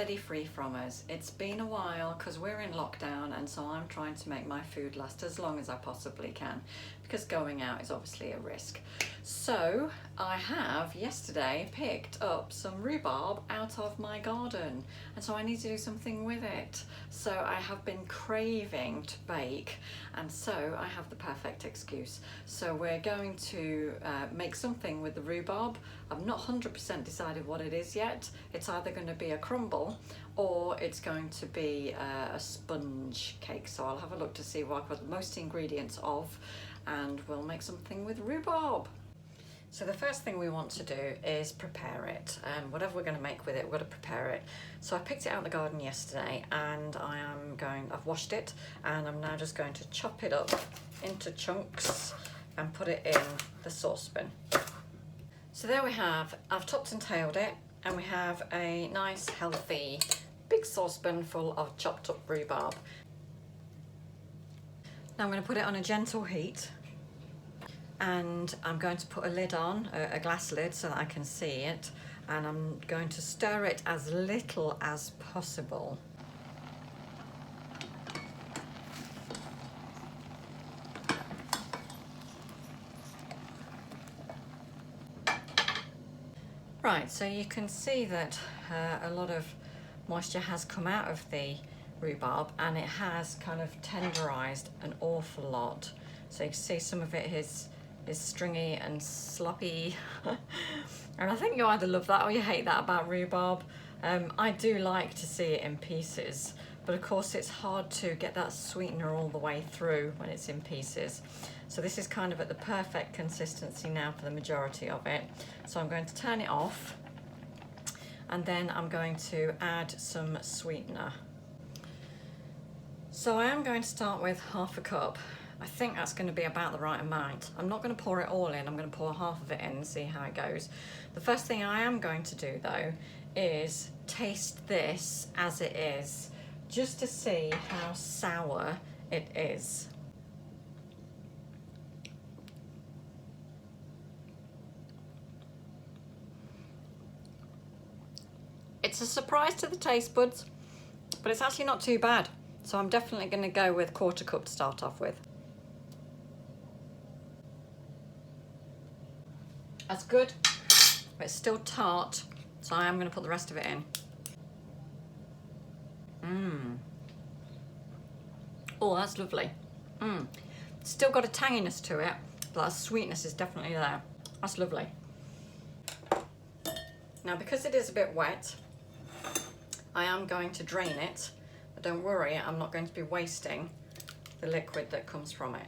steady free-fromers. It's been a while because we're in lockdown, and so I'm trying to make my food last as long as I possibly can, because going out is obviously a risk. So I have yesterday picked up some rhubarb out of my garden, and so I need to do something with it. So I have been craving to bake, and so I have the perfect excuse. So we're going to make something with the rhubarb. I've not 100% decided what it is yet. It's either going to be a crumble or it's going to be a sponge cake. So I'll have a look to see what I've got the most ingredients of, and we'll make something with rhubarb. So the first thing we want to do is prepare it. Whatever we're going to make with it, we've got to prepare it. So I picked it out of the garden yesterday, and I've washed it, and I'm now just going to chop it up into chunks and put it in the saucepan. So there we have, I've topped and tailed it, and we have a nice healthy big saucepan full of chopped up rhubarb. Now I'm going to put it on a gentle heat, and I'm going to put a lid on, a glass lid, so that I can see it, and I'm going to stir it as little as possible. Right, so you can see that a lot of moisture has come out of the rhubarb, and it has kind of tenderized an awful lot. So you can see some of it is stringy and sloppy. And I think you either love that or you hate that about rhubarb. I do like to see it in pieces, but of course it's hard to get that sweetener all the way through when it's in pieces. So this is kind of at the perfect consistency now for the majority of it. So I'm going to turn it off, and then I'm going to add some sweetener. So I am going to start with half a cup. I think that's going to be about the right amount. I'm not going to pour it all in, I'm going to pour half of it in and see how it goes. The first thing I am going to do though is taste this as it is, just to see how sour it is. It's a surprise to the taste buds, but it's actually not too bad. So I'm definitely going to go with 1/4 cup to start off with. That's good, but it's still tart, so I am going to put the rest of it in. Oh, that's lovely. Still got a tanginess to it, but that sweetness is definitely there. That's lovely. Now, because it is a bit wet, I am going to drain it, but don't worry, I'm not going to be wasting the liquid that comes from it.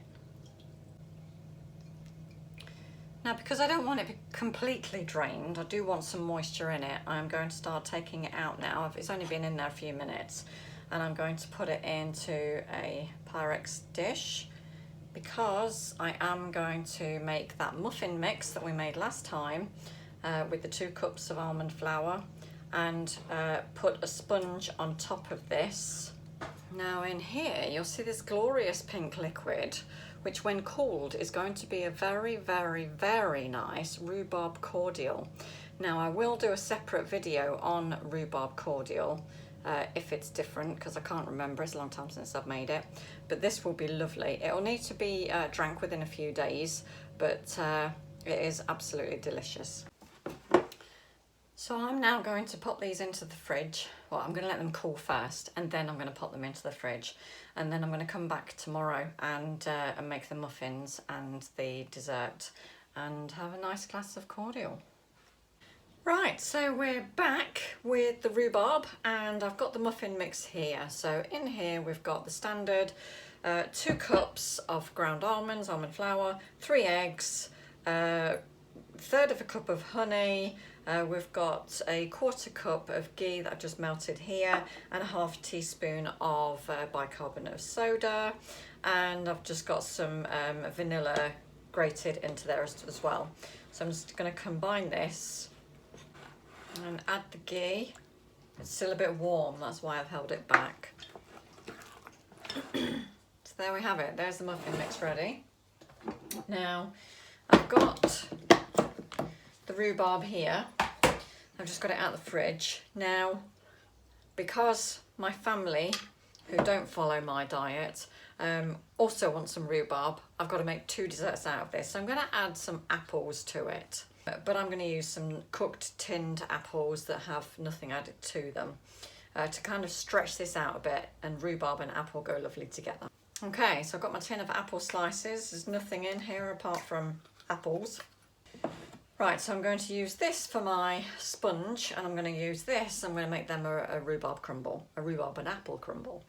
Now, because I don't want it completely drained, I do want some moisture in it, I'm going to start taking it out now. It's only been in there a few minutes, and I'm going to put it into a Pyrex dish, because I am going to make that muffin mix that we made last time with the 2 cups of almond flour, and put a sponge on top of this. Now in here you'll see this glorious pink liquid, which when cooled is going to be a very, very, very nice rhubarb cordial. Now I will do a separate video on rhubarb cordial if it's different, because I can't remember, it's a long time since I've made it, but this will be lovely. It'll need to be drank within a few days, but it is absolutely delicious. So I'm now going to pop these into the fridge. Well, I'm going to let them cool first, and then I'm going to pop them into the fridge, and then I'm going to come back tomorrow and make the muffins and the dessert and have a nice glass of cordial. Right, so we're back with the rhubarb, and I've got the muffin mix here. So in here we've got the standard 2 cups of ground almonds, almond flour, 3 eggs, 1/3 of a cup of honey, we've got a 1/4 cup of ghee that I've just melted here, and a 1/2 teaspoon of bicarbonate of soda, and I've just got some vanilla grated into there as well. So I'm just going to combine this and add the ghee. It's still a bit warm, that's why I've held it back. So there we have it, there's the muffin mix ready. Now I've got the rhubarb here, I've just got it out of the fridge. Now, because my family, who don't follow my diet, also want some rhubarb, I've got to make 2 desserts out of this. So I'm going to add some apples to it, but I'm going to use some cooked tinned apples that have nothing added to them to kind of stretch this out a bit, and rhubarb and apple go lovely together. Okay, so I've got my tin of apple slices. There's nothing in here apart from apples. Right, so I'm going to use this for my sponge, and I'm going to use this, I'm going to make them a rhubarb crumble, a rhubarb and apple crumble.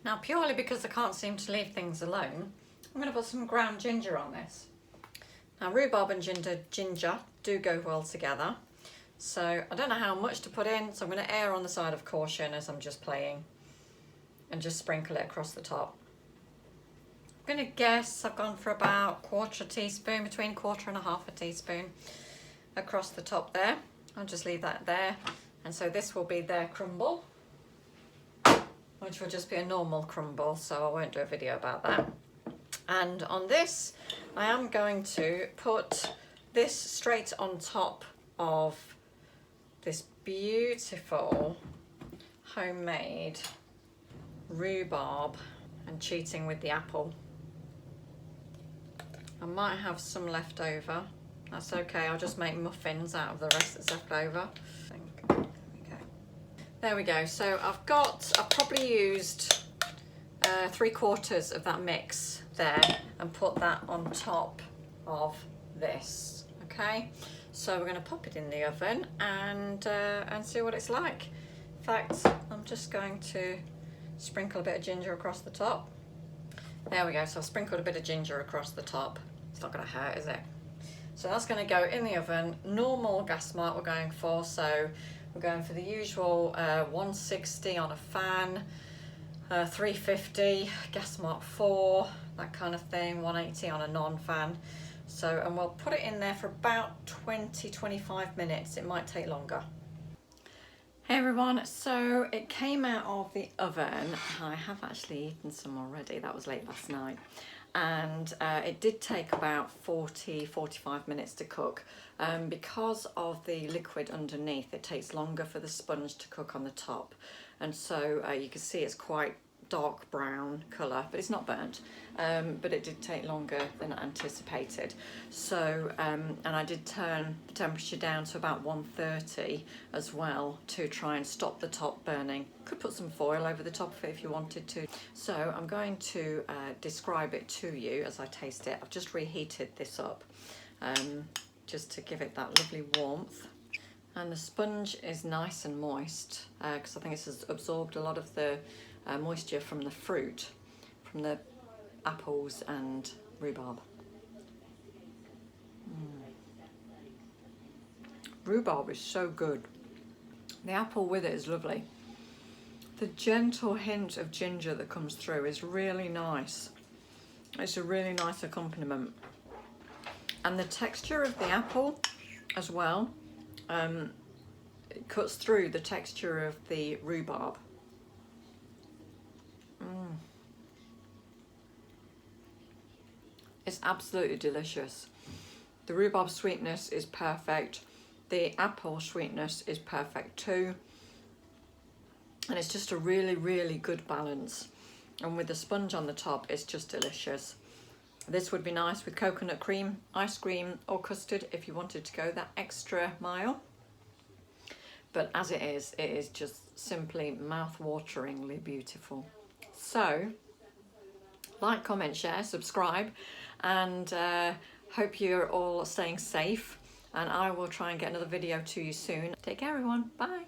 Now, purely because I can't seem to leave things alone, I'm going to put some ground ginger on this. Now, rhubarb and ginger do go well together, so I don't know how much to put in, so I'm going to err on the side of caution as I'm just playing and just sprinkle it across the top. I'm going to guess I've gone for about 1/4 teaspoon, between 1/4 and 1/2 teaspoon across the top there. I'll just leave that there, and so this will be their crumble, which will just be a normal crumble, so I won't do a video about that. And on this, I am going to put this straight on top of this beautiful homemade rhubarb and cheating with the apple. I might have some left over. That's okay, I'll just make muffins out of the rest that's left over. There we go. So I've probably used 3/4 of that mix there and put that on top of this. Okay, so we're going to pop it in the oven and see what it's like. In fact, I'm just going to sprinkle a bit of ginger across the top. There we go. So I've sprinkled a bit of ginger across the top. It's not going to hurt, is it? So that's going to go in the oven. Normal gas mark we're going for, so we're going for the usual 160 on a fan, 350, gas mark 4, that kind of thing, 180 on a non-fan. So, and we'll put it in there for about 20-25 minutes. It might take longer. Hey everyone, so it came out of the oven. I have actually eaten some already, that was late last night. And it did take about 40-45 minutes to cook. Because of the liquid underneath, it takes longer for the sponge to cook on the top. And so you can see it's quite dark brown colour, but it's not burnt. But it did take longer than anticipated. So, and I did turn the temperature down to about 130 as well to try and stop the top burning. Could put some foil over the top of it if you wanted to. So I'm going to describe it to you as I taste it. I've just reheated this up just to give it that lovely warmth. And the sponge is nice and moist because I think it's absorbed a lot of the moisture from the fruit, from the apples and rhubarb. Rhubarb is so good. The apple with it is lovely. The gentle hint of ginger that comes through is really nice. It's a really nice accompaniment. And the texture of the apple as well, it cuts through the texture of the rhubarb. It's absolutely delicious. The rhubarb sweetness is perfect. The apple sweetness is perfect too. And it's just a really, really good balance. And with the sponge on the top, it's just delicious. This would be nice with coconut cream, ice cream or custard if you wanted to go that extra mile. But as it is just simply mouth-wateringly beautiful. So, like, comment, share, subscribe, and hope you're all staying safe. And I will try and get another video to you soon. Take care, everyone. Bye.